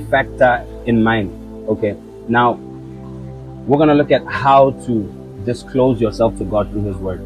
factor in mind. Okay, now we're going to look at how to disclose yourself to God through His Word.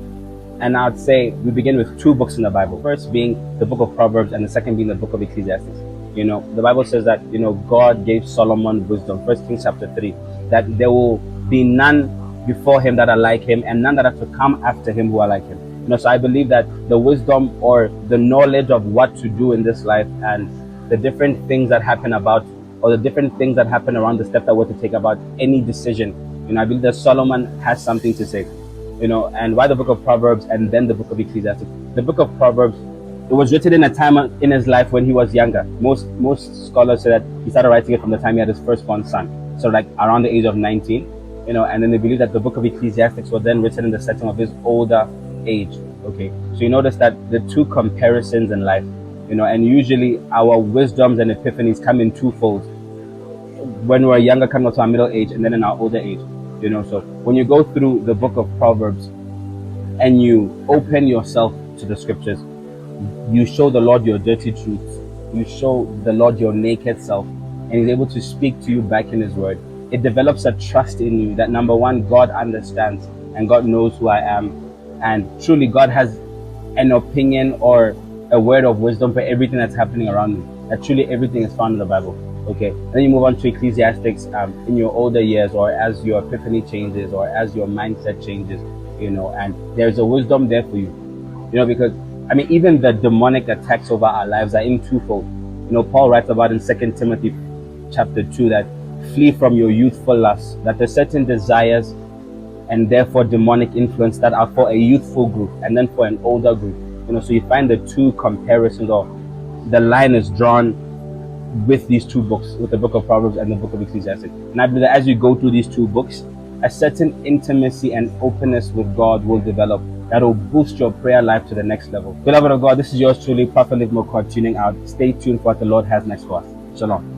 And I'd say we begin with two books in the Bible. First being the book of Proverbs, and the second being the book of Ecclesiastes. The Bible says that God gave Solomon wisdom. First Kings chapter 3, that there will be none before him that are like him, and none that are to come after him who are like him. So I believe that the wisdom or the knowledge of what to do in this life, and the different things that happen about, or the different things that happen around the step that we're to take about any decision, I believe that Solomon has something to say. And why the book of Proverbs and then the book of Ecclesiastes? The book of Proverbs, it was written in a time in his life when he was younger. Most scholars say that he started writing it from the time he had his firstborn son, so like around the age of 19. And then they believe that the book of Ecclesiastes was then written in the setting of his older age. Okay, so you notice that the two comparisons in life, and usually our wisdoms and epiphanies come in twofold. When we're younger, come to our middle age, and then in our older age. So when you go through the book of Proverbs and you open yourself to the scriptures, you show the Lord your dirty truths. You show the Lord your naked self, and He's able to speak to you back in His Word. It develops a trust in you that, number one, God understands and God knows who I am. And truly, God has an opinion or a word of wisdom for everything that's happening around me. That truly everything is found in the Bible. Okay, then you move on to Ecclesiastes in your older years, or as your epiphany changes, or as your mindset changes, and there's a wisdom there for you, because even the demonic attacks over our lives are in twofold. Paul writes about in 2 Timothy chapter 2 that flee from your youthful lusts, that there's certain desires and therefore demonic influence that are for a youthful group and then for an older group. So you find the two comparisons, or the line is drawn with these two books, with the book of Proverbs and the book of Ecclesiastes. And I believe that as you go through these two books, a certain intimacy and openness with God will develop that will boost your prayer life to the next level. Beloved of God, this is yours truly, Prophet LEVY MAKHOHA, tuning out. Stay tuned for what the Lord has next for us. Shalom.